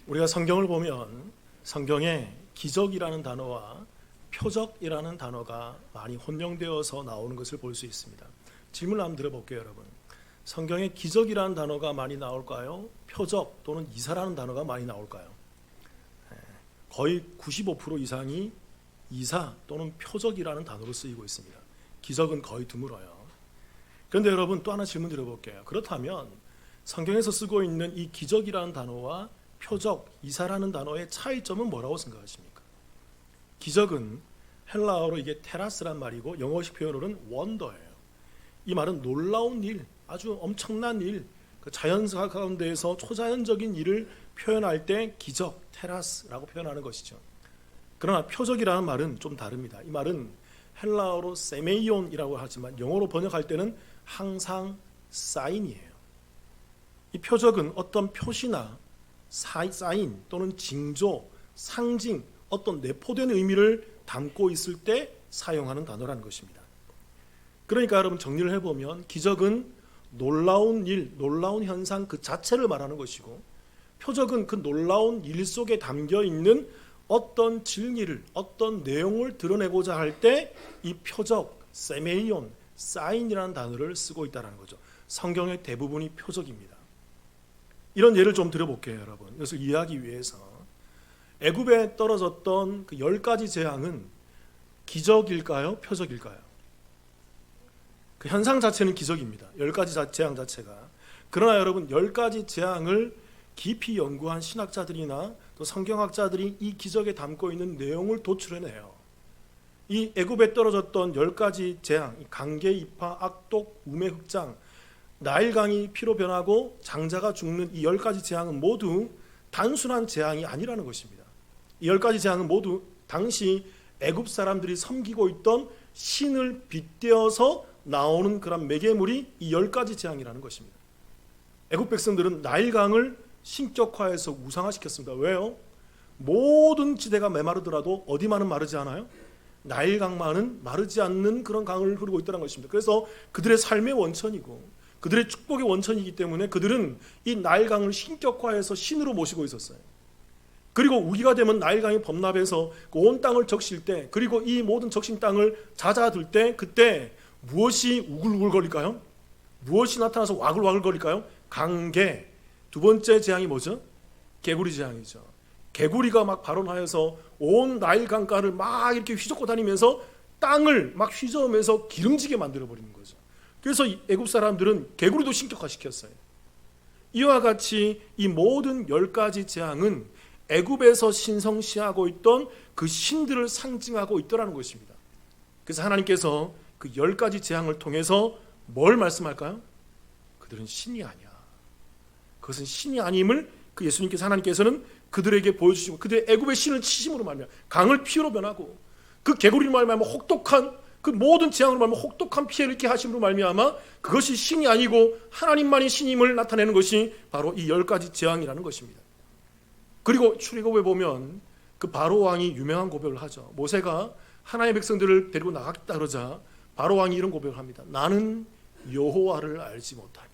우리가 성경을 보면 성경에 기적이라는 단어와 표적이라는 단어가 많이 혼용되어서 나오는 것을 볼 수 있습니다. 질문을 한번 들어볼게요, 여러분. 성경에 기적이라는 단어가 많이 나올까요? 표적 또는 이사라는 단어가 많이 나올까요? 거의 95% 이상이 이사 또는 표적이라는 단어로 쓰이고 있습니다. 기적은 거의 드물어요. 그런데 여러분, 또 하나 질문 드려볼게요. 그렇다면 성경에서 쓰고 있는 이 기적이라는 단어와 표적, 이사라는 단어의 차이점은 뭐라고 생각하십니까? 기적은 헬라어로 이게 테라스란 말이고 영어식 표현으로는 원더예요. 이 말은 놀라운 일, 아주 엄청난 일, 자연사 가운데에서 초자연적인 일을 표현할 때 기적, 테라스라고 표현하는 것이죠. 그러나 표적이라는 말은 좀 다릅니다. 이 말은 헬라어로 세메이온이라고 하지만 영어로 번역할 때는 항상 사인이에요. 이 표적은 어떤 표시나 사인 또는 징조, 상징, 어떤 내포된 의미를 담고 있을 때 사용하는 단어라는 것입니다. 그러니까 여러분, 정리를 해보면 기적은 놀라운 일, 놀라운 현상 그 자체를 말하는 것이고, 표적은 그 놀라운 일 속에 담겨 있는 어떤 진리를, 어떤 내용을 드러내고자 할 때 이 표적, 세메이온, 사인이라는 단어를 쓰고 있다는 거죠. 성경의 대부분이 표적입니다. 이런 예를 좀 들어볼게요, 여러분. 이것을 이해하기 위해서 애굽에 떨어졌던 그 10가지 재앙은 기적일까요? 표적일까요? 그 현상 자체는 기적입니다. 10가지 재앙 자체가. 그러나 여러분, 10가지 재앙을 깊이 연구한 신학자들이나 또 성경학자들이 이 기적에 담고 있는 내용을 도출해내요. 이 애굽에 떨어졌던 10가지 재앙, 강계, 이파, 악독, 우매, 흑장, 나일강이 피로 변하고 장자가 죽는 이 10가지 재앙은 모두 단순한 재앙이 아니라는 것입니다. 이 10가지 재앙은 모두 당시 애굽 사람들이 섬기고 있던 신을 빗대어서 나오는 그런 매개물이 이 10가지 재앙이라는 것입니다. 애굽 백성들은 나일강을 신격화해서 우상화시켰습니다. 왜요? 모든 지대가 메마르더라도 어디만은 마르지 않아요? 나일강만은 마르지 않는 그런 강을 흐르고 있다는 것입니다. 그래서 그들의 삶의 원천이고 그들의 축복의 원천이기 때문에 그들은 이 나일강을 신격화해서 신으로 모시고 있었어요. 그리고 우기가 되면 나일강이 범람해서 온 땅을 적실 때, 그리고 이 모든 적신 땅을 잦아들 때, 그때 무엇이 우글우글거릴까요? 무엇이 나타나서 와글와글거릴까요? 강개. 두 번째 재앙이 뭐죠? 개구리 재앙이죠. 개구리가 막 발원하여서 온 나일 강가를 막 이렇게 휘젓고 다니면서 땅을 막 휘저으면서 기름지게 만들어버리는 거죠. 그래서 애굽 사람들은 개구리도 신격화시켰어요. 이와 같이 이 모든 10가지 재앙은 애굽에서 신성시하고 있던 그 신들을 상징하고 있더라는 것입니다. 그래서 하나님께서 그 10가지 재앙을 통해서 뭘 말씀할까요? 그들은 신이 아니야. 그것은 신이 아님을 그 예수님께서, 하나님께서는 그들에게 보여주시고, 그들의 애굽의 신을 치심으로 말미암아 강을 피로 변하고, 그 개구리로 말미암아 혹독한 그 모든 재앙으로 말미암아 혹독한 피해를 입게 하심으로 말미암아 그것이 신이 아니고 하나님만이 신임을 나타내는 것이 바로 이 10가지 재앙이라는 것입니다. 그리고 출애굽에 보면 그 바로 왕이 유명한 고백을 하죠. 모세가 하나님의 백성들을 데리고 나가겠다 그러자 바로 왕이 이런 고백을 합니다. 나는 여호와를 알지 못하니.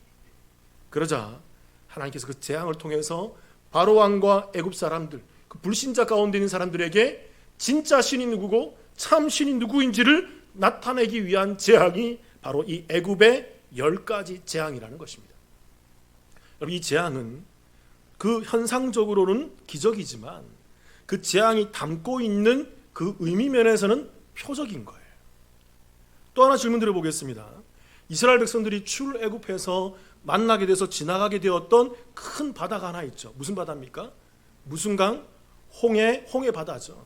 그러자 하나님께서 그 재앙을 통해서 바로 왕과 애굽 사람들, 그 불신자 가운데 있는 사람들에게 진짜 신이 누구고 참 신이 누구인지를 나타내기 위한 재앙이 바로 이 애굽의 10가지 재앙이라는 것입니다. 여러분, 이 재앙은 그 현상적으로는 기적이지만 그 재앙이 담고 있는 그 의미 면에서는 표적인 거예요. 또 하나 질문 드려보겠습니다. 이스라엘 백성들이 출애굽해서 만나게 돼서 지나가게 되었던 큰 바다가 하나 있죠. 무슨 바다입니까? 무슨 강? 홍해 바다죠.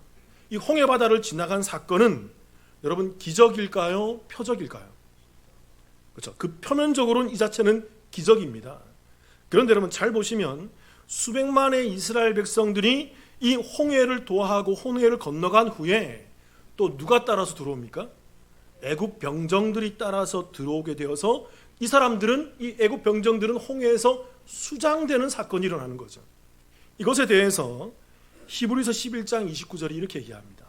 이 홍해 바다를 지나간 사건은 여러분 기적일까요? 표적일까요? 그렇죠. 그 표면적으로는 이 자체는 기적입니다. 그런데 여러분 잘 보시면 수백만의 이스라엘 백성들이 이 홍해를 도하고 홍해를 건너간 후에 또 누가 따라서 들어옵니까? 애굽 병정들이 따라서 들어오게 되어서 이 사람들은, 이 애굽 병정들은 홍해에서 수장되는 사건이 일어나는 거죠. 이것에 대해서 히브리서 11장 29절이 이렇게 얘기합니다.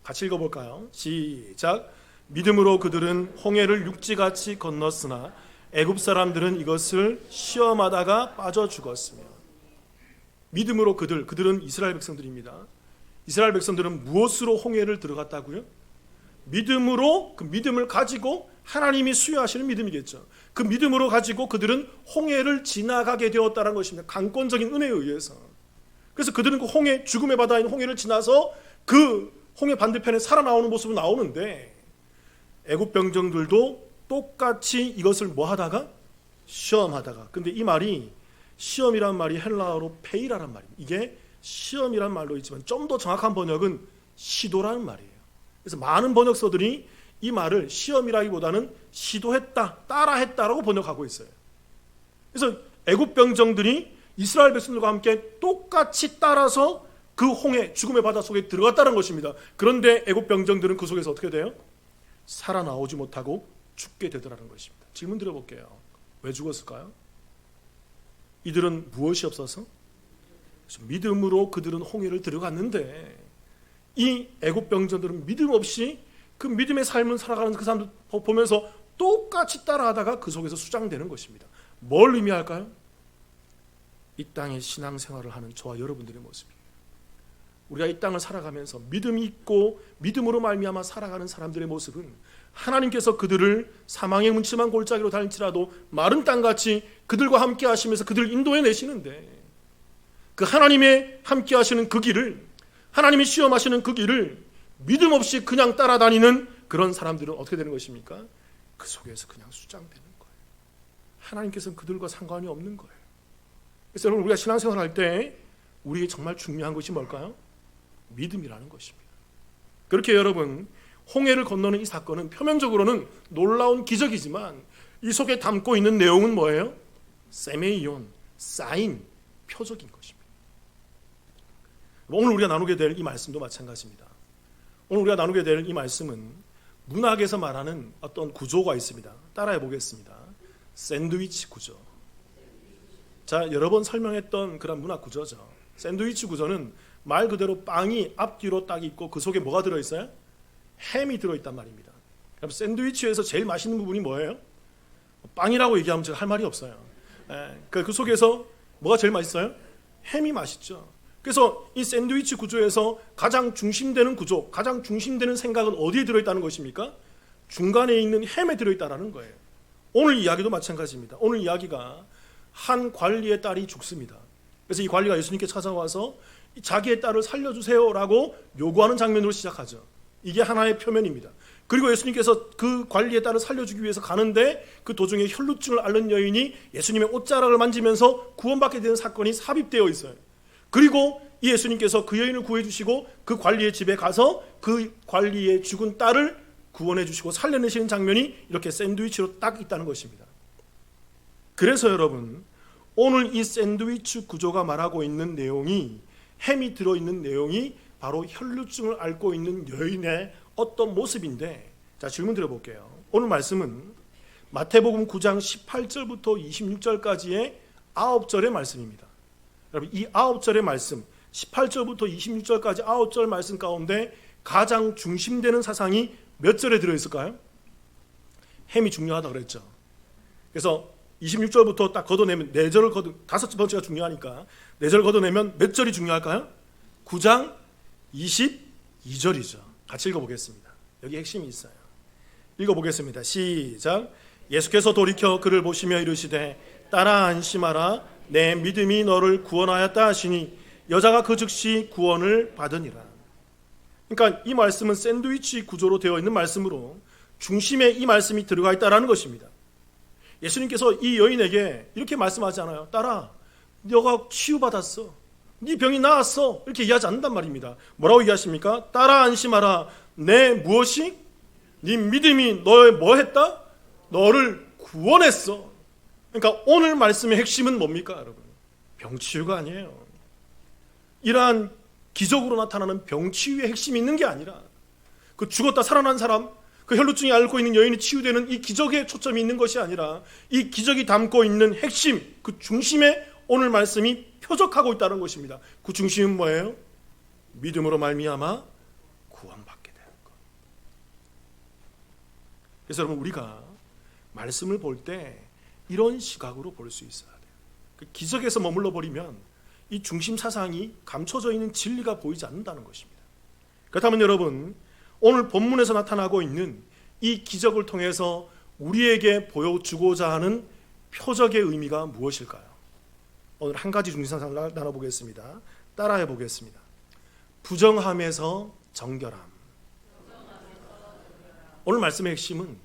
같이 읽어볼까요? 시작. 믿음으로 그들은 홍해를 육지같이 건넜으나 애굽 사람들은 이것을 시험하다가 빠져 죽었으며. 믿음으로 그들은 이스라엘 백성들입니다. 이스라엘 백성들은 무엇으로 홍해를 들어갔다고요? 믿음으로, 그 믿음을 가지고 하나님이 수여하시는 믿음이겠죠. 그 믿음으로 가지고 그들은 홍해를 지나가게 되었다는 것입니다. 강권적인 은혜에 의해서. 그래서 그들은 그 홍해, 죽음의 바다인 홍해를 지나서 그 홍해 반대편에 살아나오는 모습은 나오는데, 애굽 병정들도 똑같이 이것을 뭐 하다가? 시험하다가. 근데 이 말이, 시험이란 말이 헬라어로 페이라란 말입니다. 이게 시험이란 말로 있지만 좀 더 정확한 번역은 시도라는 말이에요. 그래서 많은 번역서들이 이 말을 시험이라기보다는 시도했다, 따라했다라고 번역하고 있어요. 그래서 애굽 병정들이 이스라엘 백성들과 함께 똑같이 따라서 그 홍해, 죽음의 바다 속에 들어갔다는 것입니다. 그런데 애굽 병정들은 그 속에서 어떻게 돼요? 살아나오지 못하고 죽게 되더라는 것입니다. 질문 드려볼게요. 왜 죽었을까요? 이들은 무엇이 없어서? 믿음으로 그들은 홍해를 들어갔는데, 이 애굽 병정들은 믿음 없이 그 믿음의 삶을 살아가는 그 사람들 보면서 똑같이 따라하다가 그 속에서 수장되는 것입니다. 뭘 의미할까요? 이 땅의 신앙생활을 하는 저와 여러분들의 모습이에요. 우리가 이 땅을 살아가면서 믿음이 있고 믿음으로 말미암아 살아가는 사람들의 모습은, 하나님께서 그들을 사망의 문침한 골짜기로 다닐지라도 마른 땅같이 그들과 함께 하시면서 그들을 인도해 내시는데, 그 하나님의 함께 하시는 그 길을, 하나님이 시험하시는 그 길을 믿음 없이 그냥 따라다니는 그런 사람들은 어떻게 되는 것입니까? 그 속에서 그냥 수장되는 거예요. 하나님께서는 그들과 상관이 없는 거예요. 그래서 여러분, 우리가 신앙생활 할 때 우리에게 정말 중요한 것이 뭘까요? 믿음이라는 것입니다. 그렇게 여러분, 홍해를 건너는 이 사건은 표면적으로는 놀라운 기적이지만 이 속에 담고 있는 내용은 뭐예요? 세메이온, 사인, 표적인 것입니다. 오늘 우리가 나누게 될 이 말씀도 마찬가지입니다. 오늘 우리가 나누게 될 이 말씀은 문학에서 말하는 어떤 구조가 있습니다. 따라해 보겠습니다. 샌드위치 구조. 자, 여러 번 설명했던 그런 문학 구조죠. 샌드위치 구조는 말 그대로 빵이 앞뒤로 딱 있고 그 속에 뭐가 들어있어요? 햄이 들어있단 말입니다. 그럼 샌드위치에서 제일 맛있는 부분이 뭐예요? 빵이라고 얘기하면 제가 할 말이 없어요. 그 속에서 뭐가 제일 맛있어요? 햄이 맛있죠. 그래서 이 샌드위치 구조에서 가장 중심되는 구조, 가장 중심되는 생각은 어디에 들어있다는 것입니까? 중간에 있는 햄에 들어있다는 거예요. 오늘 이야기도 마찬가지입니다. 오늘 이야기가 한 관리의 딸이 죽습니다. 그래서 이 관리가 예수님께 찾아와서 자기의 딸을 살려주세요라고 요구하는 장면으로 시작하죠. 이게 하나의 표면입니다. 그리고 예수님께서 그 관리의 딸을 살려주기 위해서 가는데 그 도중에 혈루증을 앓는 여인이 예수님의 옷자락을 만지면서 구원받게 되는 사건이 삽입되어 있어요. 그리고 이 예수님께서 그 여인을 구해주시고 그 관리의 집에 가서 그 관리의 죽은 딸을 구원해주시고 살려내시는 장면이 이렇게 샌드위치로 딱 있다는 것입니다. 그래서 여러분, 오늘 이 샌드위치 구조가 말하고 있는 내용이, 햄이 들어있는 내용이 바로 혈루증을 앓고 있는 여인의 어떤 모습인데, 자, 질문 드려볼게요. 오늘 말씀은 마태복음 9장 18절부터 26절까지의 9절의 말씀입니다. 여러분, 이 9절의 말씀, 18절부터 26절까지 9절 말씀 가운데 가장 중심되는 사상이 몇 절에 들어있을까요? 햄이 중요하다고 그랬죠. 그래서 26절부터 딱 걷어내면 4절을 다섯 번째가 중요하니까 4절 걷어내면 몇 절이 중요할까요? 9장 22절이죠. 같이 읽어보겠습니다. 여기 핵심이 있어요. 읽어보겠습니다. 시작. 예수께서 돌이켜 그를 보시며 이르시되 따라 안심하라. 내 믿음이 너를 구원하였다 하시니 여자가 그 즉시 구원을 받으니라. 그러니까 이 말씀은 샌드위치 구조로 되어 있는 말씀으로 중심에 이 말씀이 들어가 있다는 것입니다. 예수님께서 이 여인에게 이렇게 말씀하지 않아요. 딸아, 너가 치유받았어. 네 병이 나았어. 이렇게 얘기하지 않는단 말입니다. 뭐라고 얘기하십니까? 딸아 안심하라. 내 무엇이? 네 믿음이 너의 뭐 했다? 너를 구원했어. 그러니까 오늘 말씀의 핵심은 뭡니까, 여러분? 병치유가 아니에요. 이러한 기적으로 나타나는 병치유의 핵심이 있는 게 아니라 그 죽었다 살아난 사람, 그 혈루증이 앓고 있는 여인이 치유되는 이 기적에 초점이 있는 것이 아니라 이 기적이 담고 있는 핵심, 그 중심에 오늘 말씀이 표적하고 있다는 것입니다. 그 중심은 뭐예요? 믿음으로 말미암아 구원받게 되는 것. 그래서 여러분, 우리가 말씀을 볼 때 이런 시각으로 볼 수 있어야 돼요. 그 기적에서 머물러 버리면 이 중심 사상이 감춰져 있는 진리가 보이지 않는다는 것입니다. 그렇다면 여러분, 오늘 본문에서 나타나고 있는 이 기적을 통해서 우리에게 보여주고자 하는 표적의 의미가 무엇일까요? 오늘 한 가지 중심 사상을 나눠보겠습니다. 따라해 보겠습니다. 부정함에서 정결함. 오늘 말씀의 핵심은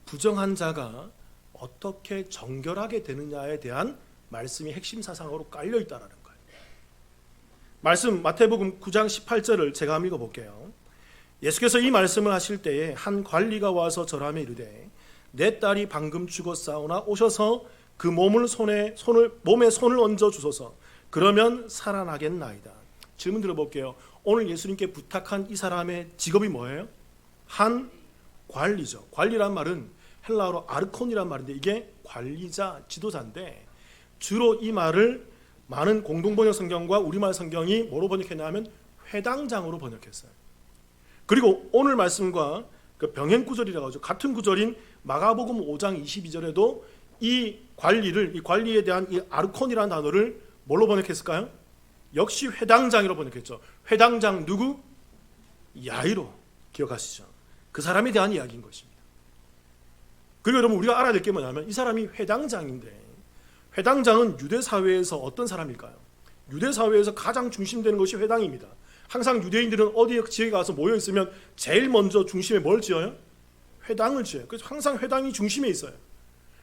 부정한 자가 어떻게 정결하게 되느냐에 대한 말씀이 핵심 사상으로 깔려 있다는 거예요. 말씀 마태복음 9장 18절을 제가 한번 읽어볼게요. 예수께서 이 말씀을 하실 때에 한 관리가 와서 절하며 이르되 내 딸이 방금 죽었사오나 오셔서 그 몸에 손을 얹어 주소서. 그러면 살아나겠나이다. 질문 들어볼게요. 오늘 예수님께 부탁한 이 사람의 직업이 뭐예요? 한 관리죠. 관리란 말은 헬라어로 아르콘이란 말인데 이게 관리자, 지도자인데 주로 이 말을 많은 공동번역 성경과 우리말 성경이 뭐로 번역했냐면 회당장으로 번역했어요. 그리고 오늘 말씀과 그 병행 구절이라고 하죠. 같은 구절인 마가복음 5장 22절에도 이 관리에 대한 이 아르콘이라는 단어를 뭘로 번역했을까요? 역시 회당장이라고 번역했죠. 회당장 누구? 야이로. 기억하시죠? 그 사람에 대한 이야기인 것입니다. 그리고 여러분 우리가 알아야 될 게 뭐냐면 이 사람이 회당장인데 회당장은 유대 사회에서 어떤 사람일까요? 유대 사회에서 가장 중심되는 것이 회당입니다. 항상 유대인들은 어디 지역에 가서 모여 있으면 제일 먼저 중심에 뭘 지어요? 회당을 지어요. 그래서 항상 회당이 중심에 있어요.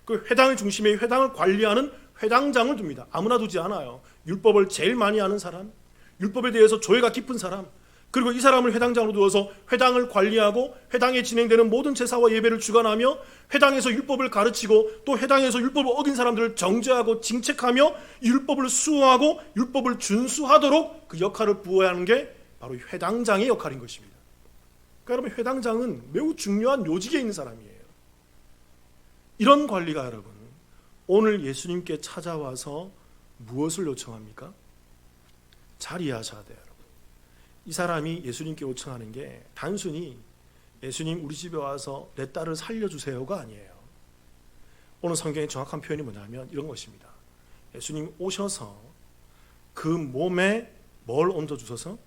그 회당의 중심에 회당을 관리하는 회당장을 둡니다. 아무나 두지 않아요. 율법을 제일 많이 아는 사람, 율법에 대해서 조예가 깊은 사람, 그리고 이 사람을 회당장으로 두어서 회당을 관리하고 회당에 진행되는 모든 제사와 예배를 주관하며 회당에서 율법을 가르치고 또 회당에서 율법을 어긴 사람들을 정죄하고 징책하며 율법을 수호하고 율법을 준수하도록 그 역할을 부여하는 게 바로 회당장의 역할인 것입니다. 그러니까 여러분 회당장은 매우 중요한 요직에 있는 사람이에요. 이런 관리가 여러분 오늘 예수님께 찾아와서 무엇을 요청합니까? 잘 이해하셔야 돼요. 이 사람이 예수님께 요청하는 게 단순히 예수님 우리 집에 와서 내 딸을 살려주세요가 아니에요. 오늘 성경의 정확한 표현이 뭐냐면 이런 것입니다. 예수님 오셔서 그 몸에 뭘 얹어주셔서?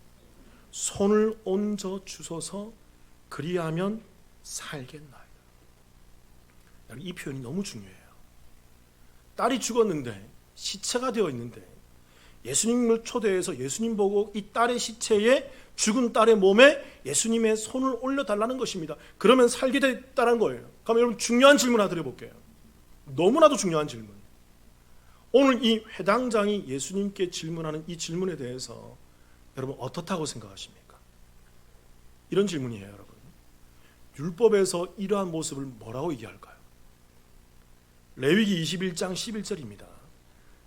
손을 얹어주셔서 그리하면 살겠나이다. 이 표현이 너무 중요해요. 딸이 죽었는데 시체가 되어 있는데 예수님을 초대해서 예수님 보고 이 딸의 시체에 죽은 딸의 몸에 예수님의 손을 올려달라는 것입니다. 그러면 살게 됐다는 거예요. 그럼 여러분 중요한 질문 하나 드려볼게요. 너무나도 중요한 질문. 오늘 이 회당장이 예수님께 질문하는 이 질문에 대해서 여러분 어떻다고 생각하십니까? 이런 질문이에요, 여러분. 율법에서 이러한 모습을 뭐라고 얘기할까요? 레위기 21장 11절입니다.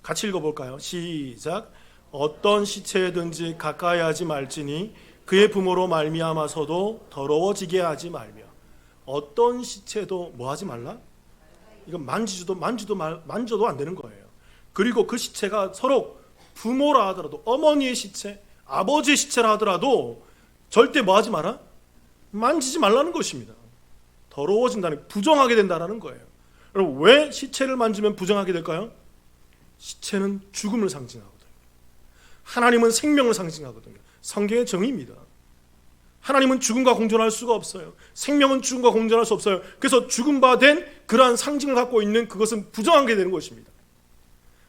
같이 읽어볼까요? 시작. 어떤 시체든지 가까이 하지 말지니 그의 부모로 말미암아서도 더러워지게 하지 말며. 어떤 시체도 뭐 하지 말라? 이건 만져도 안 되는 거예요. 그리고 그 시체가 서로 부모라 하더라도 어머니의 시체, 아버지의 시체라 하더라도 절대 뭐 하지 마라? 만지지 말라는 것입니다. 더러워진다는, 부정하게 된다는 거예요. 여러분 왜 시체를 만지면 부정하게 될까요? 시체는 죽음을 상징하거든요. 하나님은 생명을 상징하거든요. 성경의 정의입니다. 하나님은 죽음과 공존할 수가 없어요. 생명은 죽음과 공존할 수 없어요. 그래서 죽음받은 그러한 상징을 갖고 있는 그것은 부정하게 되는 것입니다.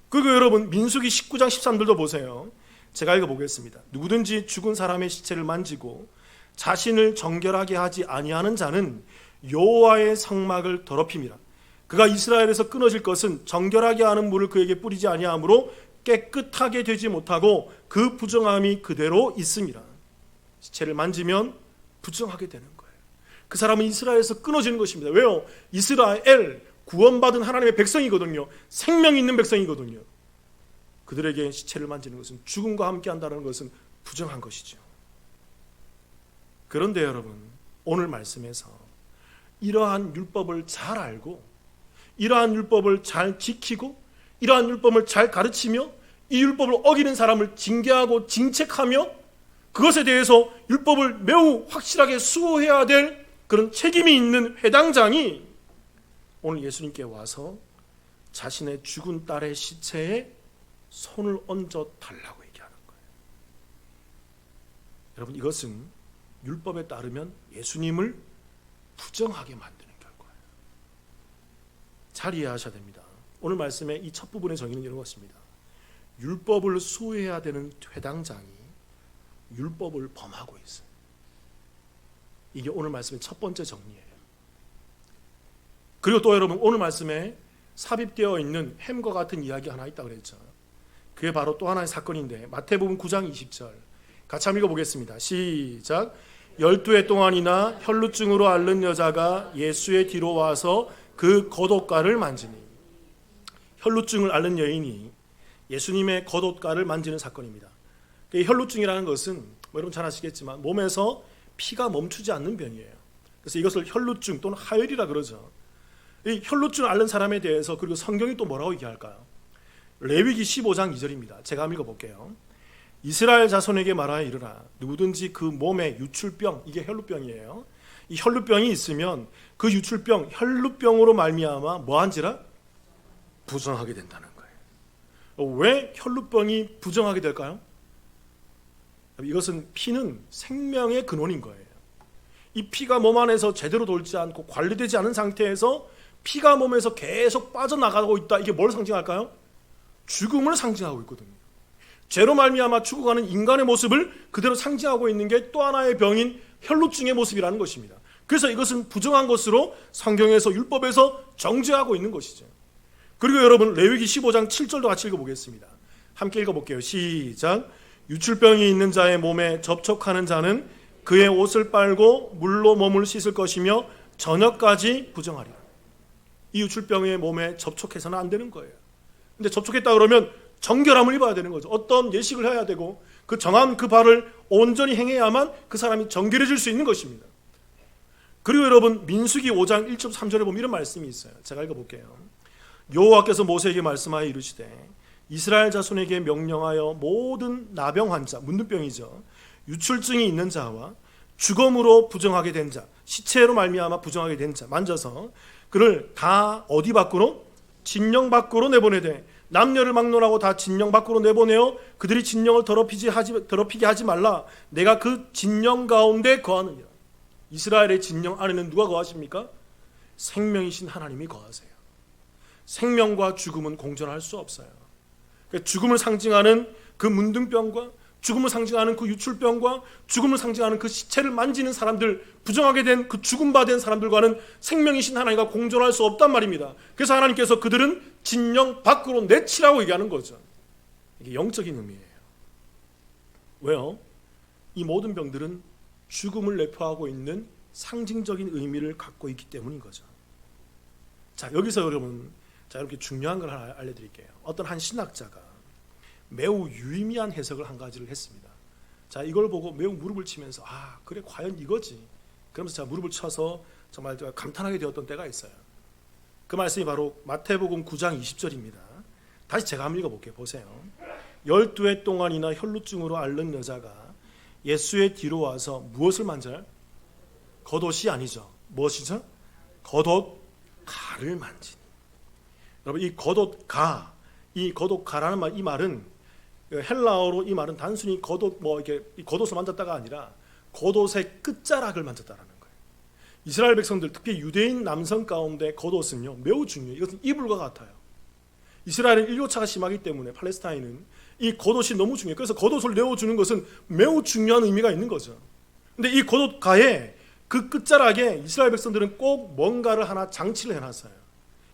그리고 여러분 민수기 19장 13절도 보세요. 제가 읽어보겠습니다. 누구든지 죽은 사람의 시체를 만지고 자신을 정결하게 하지 아니하는 자는 여호와의 성막을 더럽힘이라. 그가 이스라엘에서 끊어질 것은 정결하게 하는 물을 그에게 뿌리지 아니하므로 깨끗하게 되지 못하고 그 부정함이 그대로 있음이라. 시체를 만지면 부정하게 되는 거예요. 그 사람은 이스라엘에서 끊어지는 것입니다. 왜요? 이스라엘 구원받은 하나님의 백성이거든요. 생명이 있는 백성이거든요. 그들에게 시체를 만지는 것은 죽음과 함께 한다는 것은 부정한 것이죠. 그런데 여러분 오늘 말씀에서 이러한 율법을 잘 알고 이러한 율법을 잘 지키고 이러한 율법을 잘 가르치며 이 율법을 어기는 사람을 징계하고 징책하며 그것에 대해서 율법을 매우 확실하게 수호해야 될 그런 책임이 있는 회당장이 오늘 예수님께 와서 자신의 죽은 딸의 시체에 손을 얹어 달라고 얘기하는 거예요. 여러분, 이것은 율법에 따르면 예수님을 부정하게 만드는 결과예요. 잘 이해하셔야 됩니다. 오늘 말씀의 이 첫 부분의 정의는 이런 것입니다. 율법을 수호해야 되는 회당장이 율법을 범하고 있어요. 이게 오늘 말씀의 첫 번째 정리예요. 그리고 또 여러분, 오늘 말씀에 삽입되어 있는 햄과 같은 이야기 하나 있다고 그랬죠. 그게 바로 또 하나의 사건인데, 마태복음 9장 20절 같이 한번 읽어보겠습니다. 시작. 12해 동안이나 혈루증으로 앓는 여자가 예수의 뒤로 와서 그 겉옷가를 만지니. 혈루증을 앓는 여인이 예수님의 겉옷가를 만지는 사건입니다. 혈루증이라는 것은 여러분 잘 아시겠지만 몸에서 피가 멈추지 않는 병이에요. 그래서 이것을 혈루증 또는 하혈이라 그러죠. 이 혈루증을 앓는 사람에 대해서 그리고 성경이 또 뭐라고 얘기할까요? 레위기 15장 2절입니다. 제가 한번 읽어볼게요. 이스라엘 자손에게 말하여 이르라. 누구든지 그 몸에 유출병, 이게 혈루병이에요. 이 혈루병이 있으면 그 유출병, 혈루병으로 말미암아 뭐한지라? 부정하게 된다는 거예요. 왜 혈루병이 부정하게 될까요? 이것은 피는 생명의 근원인 거예요. 이 피가 몸 안에서 제대로 돌지 않고 관리되지 않은 상태에서 피가 몸에서 계속 빠져나가고 있다. 이게 뭘 상징할까요? 죽음을 상징하고 있거든요. 죄로 말미암아 죽어가는 인간의 모습을 그대로 상징하고 있는 게 또 하나의 병인 혈루증의 모습이라는 것입니다. 그래서 이것은 부정한 것으로 성경에서 율법에서 정죄하고 있는 것이죠. 그리고 여러분, 레위기 15장 7절도 같이 읽어보겠습니다. 함께 읽어볼게요. 시작. 유출병이 있는 자의 몸에 접촉하는 자는 그의 옷을 빨고 물로 몸을 씻을 것이며 저녁까지 부정하리라. 이 유출병의 몸에 접촉해서는 안 되는 거예요. 근데 접촉했다 그러면 정결함을 입어야 되는 거죠. 어떤 예식을 해야 되고 그 정한 그 발을 온전히 행해야만 그 사람이 정결해질 수 있는 것입니다. 그리고 여러분, 민수기 5장 1절 3절에 보면 이런 말씀이 있어요. 제가 읽어볼게요. 여호와께서 모세에게 말씀하여 이르시되 이스라엘 자손에게 명령하여 모든 나병 환자, 문둥병이죠, 유출증이 있는 자와 죽음으로 부정하게 된 자, 시체로 말미암아 부정하게 된 자 만져서 그를 다 어디 밖으로? 진영 밖으로 내보내되 남녀를 막론하고 다 진영 밖으로 내보내어 그들이 진영을 더럽히게 하지 말라. 내가 그 진영 가운데 거하느니라. 이스라엘의 진영 안에는 누가 거하십니까? 생명이신 하나님이 거하세요. 생명과 죽음은 공존할 수 없어요. 죽음을 상징하는 그 문둥병과 죽음을 상징하는 그 유출병과 죽음을 상징하는 그 시체를 만지는 사람들, 부정하게 된 그 죽음받은 사람들과는 생명이신 하나님과 공존할 수 없단 말입니다. 그래서 하나님께서 그들은 진영 밖으로 내치라고 얘기하는 거죠. 이게 영적인 의미예요. 왜요? 이 모든 병들은 죽음을 내포하고 있는 상징적인 의미를 갖고 있기 때문인 거죠. 자, 여기서 여러분, 이렇게 중요한 걸 하나 알려드릴게요. 어떤 한 신학자가 매우 유의미한 해석을 한 가지를 했습니다. 자, 이걸 보고 매우 무릎을 치면서 그래, 과연 이거지. 그러면서 제가 무릎을 쳐서 정말 감탄하게 되었던 때가 있어요. 그 말씀이 바로 마태복음 9장 20절입니다. 다시 제가 한번 읽어볼게요. 보세요. 12해 동안이나 혈루증으로 앓는 여자가 예수의 뒤로 와서 무엇을 만져요? 겉옷이 아니죠. 무엇이죠? 겉옷가를 만지니. 여러분, 이 겉옷가, 이 겉옷가라는 말, 이 말은 헬라어로 이 말은 단순히 겉옷 이렇게 겉옷을 만졌다가 아니라 겉옷의 끝자락을 만졌다라는 거예요. 이스라엘 백성들, 특히 유대인 남성 가운데 겉옷은요 매우 중요해요. 이것은 이불과 같아요. 이스라엘은 일교차가 심하기 때문에 팔레스타인은 이 겉옷이 너무 중요해요. 그래서 겉옷을 내어주는 것은 매우 중요한 의미가 있는 거죠. 근데 이 겉옷가에 그 끝자락에 이스라엘 백성들은 꼭 뭔가를 하나 장치를 해놨어요.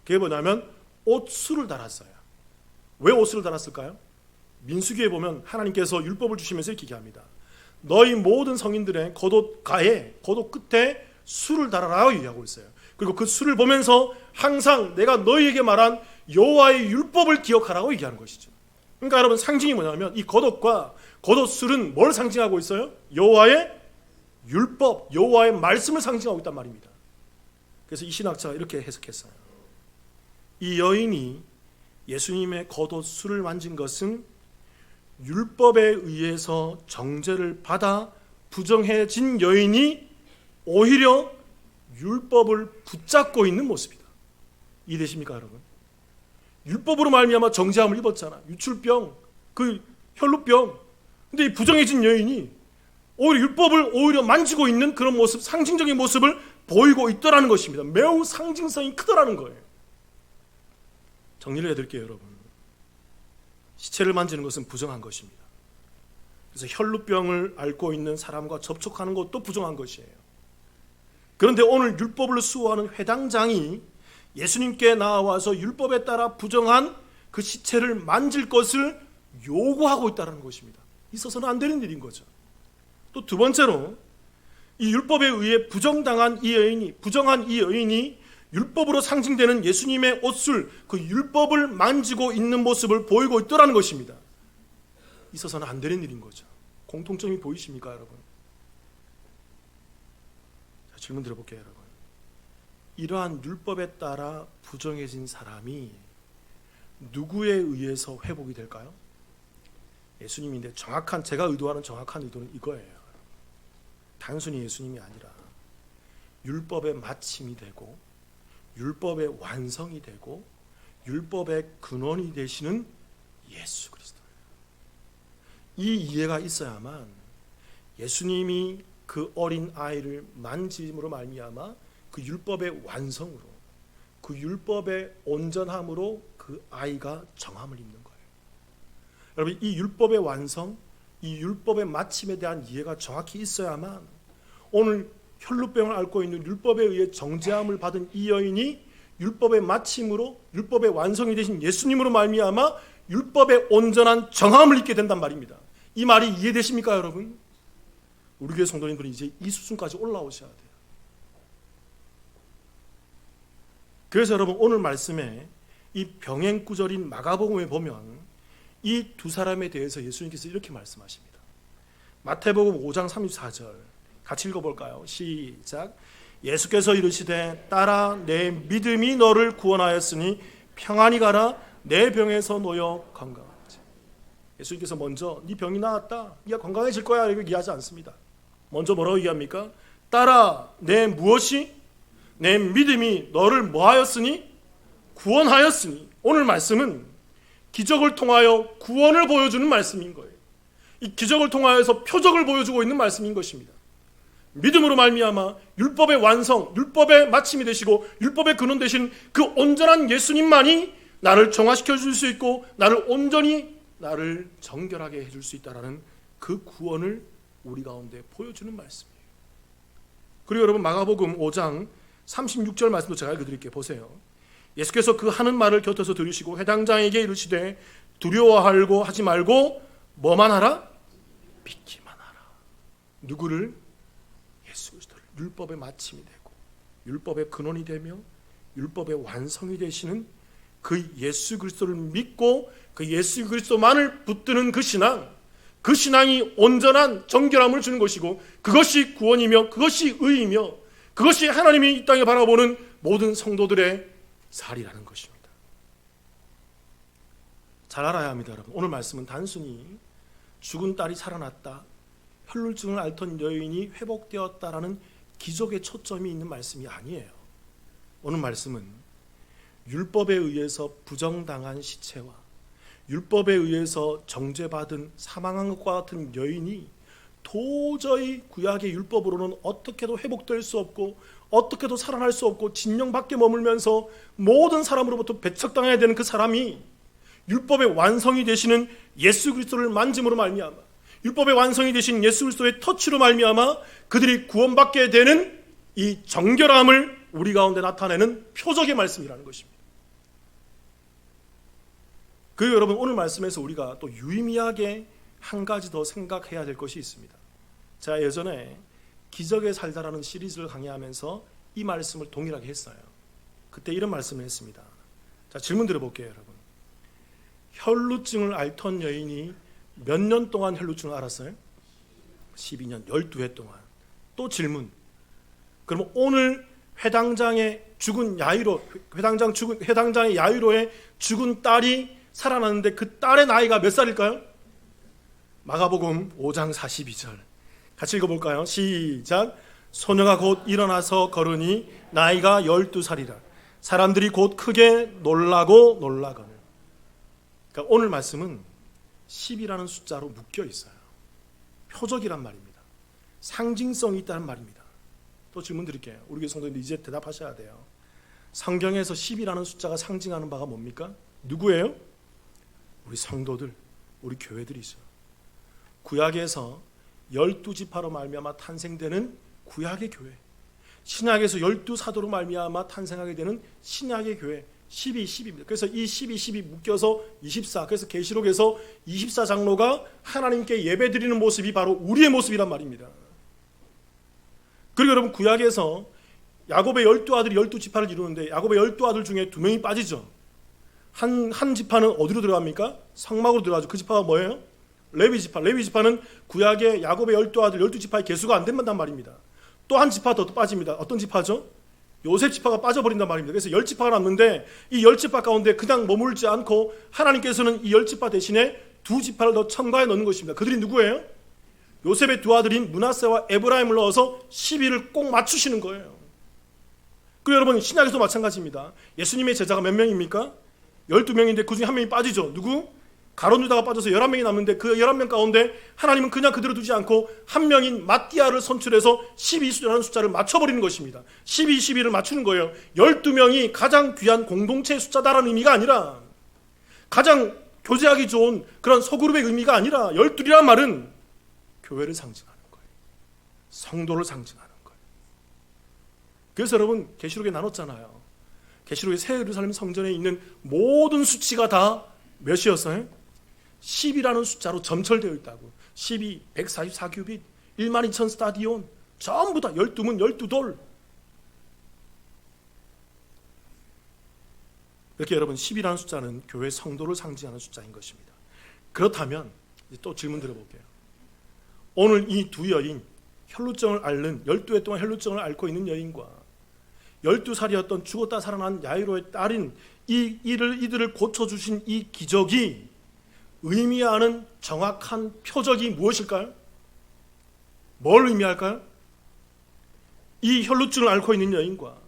그게 뭐냐면 옷술을 달았어요. 왜 옷술을 달았을까요? 민수기에 보면 하나님께서 율법을 주시면서 이렇게 얘기합니다. 너희 모든 성인들의 겉옷가에, 겉옷 끝에 술을 달아라 얘기하고 있어요. 그리고 그 술을 보면서 항상 내가 너희에게 말한 여호와의 율법을 기억하라고 얘기하는 것이죠. 그러니까 여러분, 상징이 뭐냐면 이 겉옷과 겉옷술은 뭘 상징하고 있어요? 여호와의 율법, 여호와의 말씀을 상징하고 있단 말입니다. 그래서 이 신학자가 이렇게 해석했어요. 이 여인이 예수님의 겉옷술을 만진 것은 율법에 의해서 정죄를 받아 부정해진 여인이 오히려 율법을 붙잡고 있는 모습이다. 이해되십니까, 여러분? 율법으로 말미암아 정죄함을 입었잖아. 유출병, 그 혈루병. 근데 이 부정해진 여인이 오히려 율법을 오히려 만지고 있는 그런 모습, 상징적인 모습을 보이고 있더라는 것입니다. 매우 상징성이 크더라는 거예요. 정리를 해드릴게요, 여러분. 시체를 만지는 것은 부정한 것입니다. 그래서 혈루병을 앓고 있는 사람과 접촉하는 것도 부정한 것이에요. 그런데 오늘 율법을 수호하는 회당장이 예수님께 나와서 율법에 따라 부정한 그 시체를 만질 것을 요구하고 있다는 것입니다. 있어서는 안 되는 일인 거죠. 또 두 번째로 이 율법에 의해 부정한 이 여인이 율법으로 상징되는 예수님의 옷을, 그 율법을 만지고 있는 모습을 보이고 있더라는 것입니다. 있어서는 안 되는 일인 거죠. 공통점이 보이십니까, 여러분? 자, 질문 드려볼게요, 여러분. 이러한 율법에 따라 부정해진 사람이 누구에 의해서 회복이 될까요? 예수님인데 제가 의도하는 정확한 의도는 이거예요. 단순히 예수님이 아니라 율법의 마침이 되고 율법의 완성이 되고 율법의 근원이 되시는 예수 그리스도예요. 이 이해가 있어야만 예수님이 그 어린 아이를 만짐으로 말미암아 그 율법의 완성으로, 그 율법의 온전함으로 그 아이가 정함을 입는 거예요. 여러분, 이 율법의 완성, 이 율법의 마침에 대한 이해가 정확히 있어야만 오늘 혈루병을 앓고 있는 율법에 의해 정죄함을 받은 이 여인이 율법의 마침으로, 율법의 완성이 되신 예수님으로 말미암아 율법의 온전한 정함을 입게 된단 말입니다. 이 말이 이해되십니까, 여러분? 우리 교회 성도님들은 이제 이 수준까지 올라오셔야 돼요. 그래서 여러분, 오늘 말씀에 이 병행구절인 마가복음에 보면 이 두 사람에 대해서 예수님께서 이렇게 말씀하십니다. 마태복음 5장 34절 같이 읽어볼까요? 시작. 예수께서 이르시되 딸아 내 믿음이 너를 구원하였으니 평안히 가라 내 병에서 놓여 건강하지. 예수님께서 먼저 네 병이 나았다, 네가 건강해질 거야 이렇게 얘기하지 않습니다. 먼저 뭐라고 얘기합니까? 딸아 내 무엇이? 내 믿음이 너를 뭐하였으니? 구원하였으니. 오늘 말씀은 기적을 통하여 구원을 보여주는 말씀인 거예요. 이 기적을 통하여서 표적을 보여주고 있는 말씀인 것입니다. 믿음으로 말미암아 율법의 완성, 율법의 마침이 되시고 율법의 근원 되신 그 온전한 예수님만이 나를 정화시켜 줄 수 있고 나를 온전히, 나를 정결하게 해줄 수 있다는 그 구원을 우리 가운데 보여주는 말씀이에요. 그리고 여러분, 마가복음 5장 36절 말씀도 제가 읽어드릴게요. 보세요. 예수께서 그 하는 말을 곁에서 들으시고 회당장에게 이르시되 두려워하고 하지 말고 뭐만 하라? 믿기만 하라. 누구를? 예수 그리스도를. 율법의 마침이 되고 율법의 근원이 되며 율법의 완성이 되시는 그 예수 그리스도를 믿고 그 예수 그리스도만을 붙드는 그 신앙이 온전한 정결함을 주는 것이고, 그것이 구원이며 그것이 의이며 그것이 하나님이 이 땅에 바라보는 모든 성도들의 살이라는 것입니다. 잘 알아야 합니다, 여러분. 오늘 말씀은 단순히 죽은 딸이 살아났다, 혈루증을 앓던 여인이 회복되었다라는 기적의 초점이 있는 말씀이 아니에요. 오늘 말씀은 율법에 의해서 부정당한 시체와 율법에 의해서 정죄받은 사망한 것과 같은 여인이 도저히 구약의 율법으로는 어떻게도 회복될 수 없고 어떻게도 살아날 수 없고 진영 밖에 머물면서 모든 사람으로부터 배척당해야 되는 그 사람이 율법의 완성이 되시는 예수 그리스도를 만짐으로 말미암아, 율법의 완성이 되신 예수 그리스도의 터치로 말미암아 그들이 구원받게 되는 이 정결함을 우리 가운데 나타내는 표적의 말씀이라는 것입니다. 그리고 여러분, 오늘 말씀에서 우리가 또 유의미하게 한 가지 더 생각해야 될 것이 있습니다. 제가 예전에 기적에 살다라는 시리즈를 강의하면서 이 말씀을 동일하게 했어요. 그때 이런 말씀을 했습니다. 자, 질문 드려볼게요, 여러분. 혈루증을 앓던 여인이 몇 년 동안 혈루증을 앓았어요? 12년, 12해 동안. 또 질문. 그럼 오늘 회당장의 죽은 야이로, 회당장의 야이로의 죽은 딸이 살아났는데 그 딸의 나이가 몇 살일까요? 마가복음 5장 42절 같이 읽어볼까요? 시작. 소녀가 곧 일어나서 걸으니 나이가 12살이라 사람들이 곧 크게 놀라거늘. 그러니까 오늘 말씀은 10이라는 숫자로 묶여 있어요. 표적이란 말입니다. 상징성이 있다는 말입니다. 또 질문 드릴게요. 우리 교회 성도님들 이제 대답하셔야 돼요. 성경에서 10이라는 숫자가 상징하는 바가 뭡니까? 누구예요? 우리 성도들, 우리 교회들이죠. 구약에서 12지파로 말미암아 탄생되는 구약의 교회, 신약에서 12사도로 말미암아 탄생하게 되는 신약의 교회, 12입니다. 그래서 이 12 묶여서 24, 그래서 계시록에서 24장로가 하나님께 예배드리는 모습이 바로 우리의 모습이란 말입니다. 그리고 여러분, 구약에서 야곱의 12아들이 12지파를 이루는데 야곱의 12아들 중에 2명이 빠지죠. 한 지파는 어디로 들어갑니까? 성막으로 들어가죠. 그 지파가 뭐예요? 레위 지파. 레위 지파는 구약의 야곱의 12아들 12지파의 개수가 안 된단 말입니다. 또 한 지파 더 빠집니다. 어떤 지파죠? 요셉 지파가 빠져버린단 말입니다. 그래서 10지파가 남는데 이 10지파 가운데 그냥 머물지 않고 하나님께서는 이 10지파 대신에 2지파를 더 첨가해 넣는 것입니다. 그들이 누구예요? 요셉의 2 아들인 므낫세와 에브라임을 넣어서 12를 꼭 맞추시는 거예요. 그리고 여러분, 신약에서도 마찬가지입니다. 예수님의 제자가 몇 명입니까? 12명인데 그 중에 1명이 빠지죠. 누구? 가룟 유다가 빠져서 11명이 남는데 그 11명 가운데 하나님은 그냥 그대로 두지 않고 한 명인 마띠아를 선출해서 12라는 숫자를 맞춰버리는 것입니다. 12를 맞추는 거예요. 12명이 가장 귀한 공동체의 숫자다라는 의미가 아니라, 가장 교제하기 좋은 그런 소그룹의 의미가 아니라, 12이라는 말은 교회를 상징하는 거예요. 성도를 상징하는 거예요. 그래서 여러분, 계시록에 나눴잖아요. 계시록의 새 예루살렘 성전에 있는 모든 수치가 다 몇이었어요? 10이라는 숫자로 점철되어 있다고. 12, 144규빗, 12,000 스타디온, 전부 다 12문, 12돌. 이렇게 여러분, 10이라는 숫자는 교회 성도를 상징하는 숫자인 것입니다. 그렇다면 이제 또 질문 드려볼게요. 오늘 이 2 여인, 혈루증을 앓는, 12해 동안 혈루증을 앓고 있는 여인과 12살이었던 죽었다 살아난 야이로의 딸인 이들을 고쳐주신 이 기적이 의미하는 정확한 표적이 무엇일까요? 뭘 의미할까요? 이 혈루증을 앓고 있는 여인과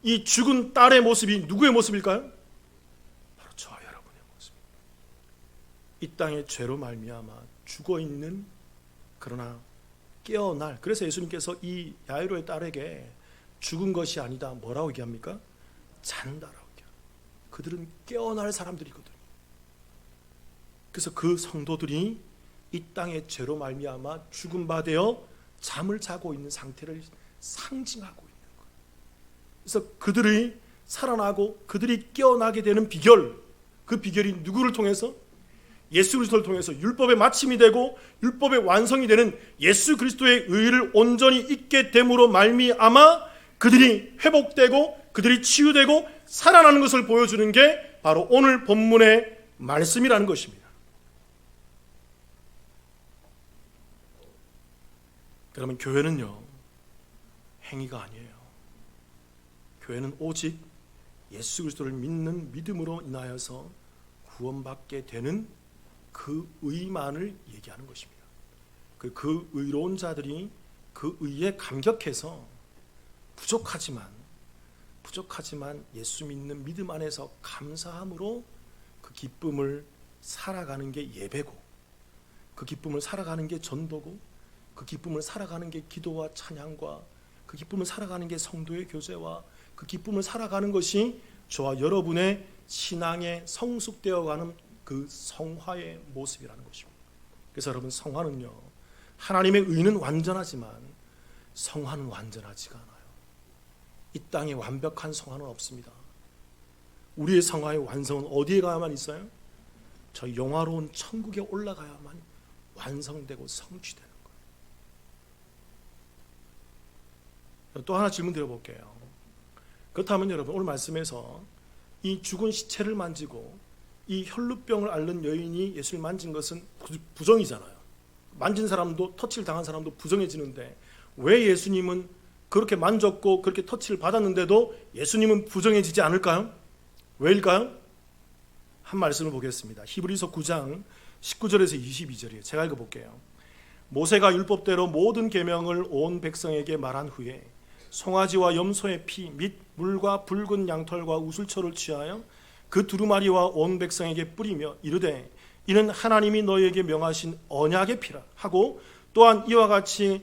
이 죽은 딸의 모습이 누구의 모습일까요? 바로 저와 여러분의 모습입니다. 이 땅의 죄로 말미암아 죽어있는, 그러나 깨어날, 그래서 예수님께서 이 야이로의 딸에게 죽은 것이 아니다, 뭐라고 얘기합니까? 잔다라고 얘기합니다. 그들은 깨어날 사람들이거든요. 그래서 그 성도들이 이 땅의 죄로 말미암아 죽은 바 되어 잠을 자고 있는 상태를 상징하고 있는 거예요. 그래서 그들이 살아나고 그들이 깨어나게 되는 비결, 그 비결이 누구를 통해서? 예수 그리스도를 통해서 율법의 마침이 되고 율법의 완성이 되는 예수 그리스도의 의를 온전히 잊게 됨으로 말미암아 그들이 회복되고 그들이 치유되고 살아나는 것을 보여주는 게 바로 오늘 본문의 말씀이라는 것입니다. 그러면 교회는요, 행위가 아니에요. 교회는 오직 예수 그리스도를 믿는 믿음으로 인하여서 구원받게 되는 그 의만을 얘기하는 것입니다. 그 의로운 자들이 그 의에 감격해서 부족하지만 예수 믿는 믿음 안에서 감사함으로 그 기쁨을 살아가는 게 예배고, 그 기쁨을 살아가는 게 전도고, 그 기쁨을 살아가는 게 기도와 찬양과, 그 기쁨을 살아가는 게 성도의 교제와, 그 기쁨을 살아가는 것이 저와 여러분의 신앙에 성숙되어가는 그 성화의 모습이라는 것입니다. 그래서 여러분, 성화는요, 하나님의 의는 완전하지만 성화는 완전하지가 않아요. 이 땅에 완벽한 성화는 없습니다. 우리의 성화의 완성은 어디에 가야만 있어요? 저 영화로운 천국에 올라가야만 완성되고 성취되는 거예요. 또 하나 질문 드려볼게요. 그렇다면 여러분, 오늘 말씀에서 이 죽은 시체를 만지고 이 혈루병을 앓는 여인이 예수를 만진 것은 부정이잖아요. 만진 사람도, 터치를 당한 사람도 부정해지는데 왜 예수님은 그렇게 만졌고 그렇게 터치를 받았는데도 예수님은 부정해지지 않을까요? 왜일까요? 한 말씀을 보겠습니다. 히브리서 9장 19절에서 22절이에요. 제가 읽어볼게요. 모세가 율법대로 모든 계명을 온 백성에게 말한 후에 송아지와 염소의 피 및 물과 붉은 양털과 우슬초를 취하여 그 두루마리와 온 백성에게 뿌리며 이르되 이는 하나님이 너희에게 명하신 언약의 피라 하고 또한 이와 같이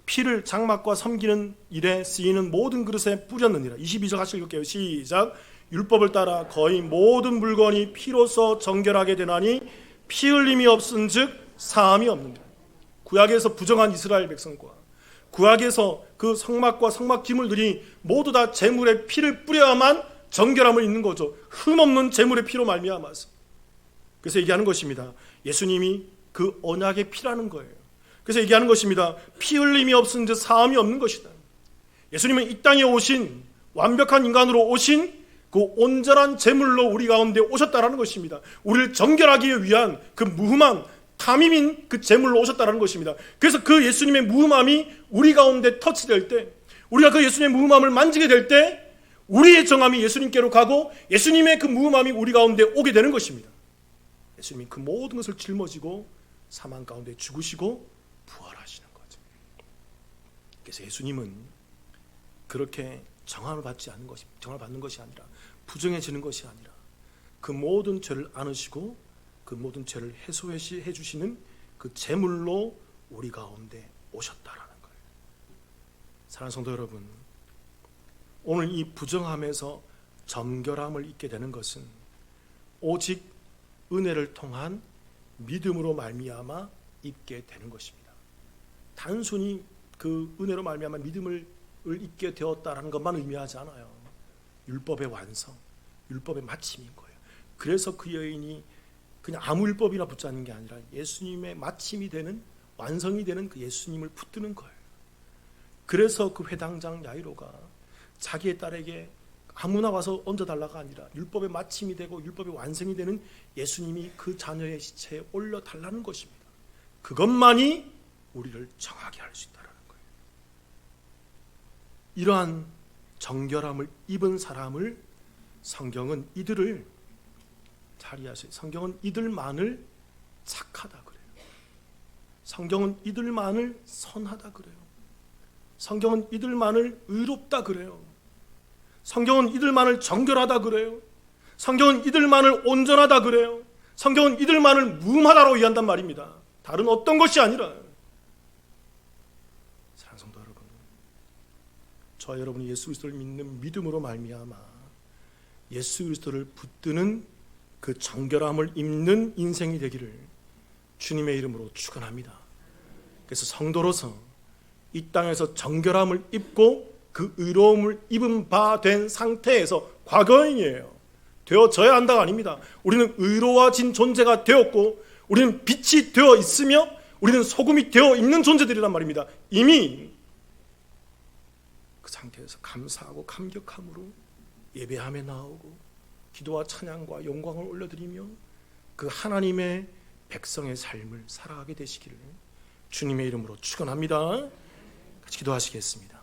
피를 장막과 섬기는 일에 쓰이는 모든 그릇에 뿌렸느니라. 22절 같이 읽을게요. 시작. 율법을 따라 거의 모든 물건이 피로써 정결하게 되나니 피 흘림이 없은즉 사함이 없느니라. 구약에서 부정한 이스라엘 백성과 구약에서 그 성막과 성막 기물들이 모두 다 제물에 피를 뿌려야만 정결함을 있는 거죠. 흠없는 제물의 피로 말미암아서. 그래서 얘기하는 것입니다. 예수님이 그 언약의 피라는 거예요. 그래서 얘기하는 것입니다. 피 흘림이 없은즉 사함이 없는 것이다. 예수님은 이 땅에 오신 완벽한 인간으로 오신 그 온전한 제물로 우리 가운데 오셨다라는 것입니다. 우리를 정결하기 위한 그 무흠한 담임인 그 제물로 오셨다라는 것입니다. 그래서 그 예수님의 무흠함이 우리 가운데 터치될 때, 우리가 그 예수님의 무흠함을 만지게 될 때 우리의 정함이 예수님께로 가고 예수님의 그 무흠함이 우리 가운데 오게 되는 것입니다. 예수님이 그 모든 것을 짊어지고 사망 가운데 죽으시고 부활하시는 거죠. 그래서 예수님은 그렇게 정함을 받지 않는 것이, 정함을 받는 것이 아니라 부정해지는 것이 아니라 그 모든 죄를 안으시고 그 모든 죄를 해소해 주시는 그 제물로 우리 가운데 오셨다라는 거예요. 사랑하는 성도 여러분, 오늘 이 부정함에서 정결함을 잊게 되는 것은 오직 은혜를 통한 믿음으로 말미암아 잊게 되는 것입니다. 단순히 그 은혜로 말미암아 믿음을 잊게 되었다라는 것만 의미하지 않아요. 율법의 완성, 율법의 마침인 거예요. 그래서 그 여인이 그냥 아무 율법이나 붙잡는 게 아니라 예수님의 마침이 되는, 완성이 되는 그 예수님을 붙드는 거예요. 그래서 그 회당장 야이로가 자기의 딸에게 아무나 와서 얹어달라가 아니라 율법의 마침이 되고 율법의 완성이 되는 예수님이 그 자녀의 시체에 올려달라는 것입니다. 그것만이 우리를 정하게 할 수 있다는 거예요. 이러한 정결함을 입은 사람을 성경은 이들을, 잘 이해하세요. 성경은 이들만을 착하다 그래요. 성경은 이들만을 선하다 그래요. 성경은 이들만을 의롭다 그래요. 성경은 이들만을 정결하다 그래요. 성경은 이들만을 온전하다 그래요. 성경은 이들만을 무음하다로 이해한단 말입니다. 다른 어떤 것이 아니라. 사랑하는 성도 여러분, 저와 여러분이 예수 그리스도를 믿는 믿음으로 말미암아 예수 그리스도를 붙드는 그 정결함을 입는 인생이 되기를 주님의 이름으로 축원합니다. 그래서 성도로서 이 땅에서 정결함을 입고 그 의로움을 입은 바 된 상태에서, 과거인이에요. 되어져야 한다가 아닙니다. 우리는 의로워진 존재가 되었고 우리는 빛이 되어 있으며 우리는 소금이 되어 있는 존재들이란 말입니다. 이미 그 상태에서 감사하고 감격함으로 예배함에 나오고 기도와 찬양과 영광을 올려드리며 그 하나님의 백성의 삶을 살아가게 되시기를 주님의 이름으로 축원합니다. 같이 기도하시겠습니다.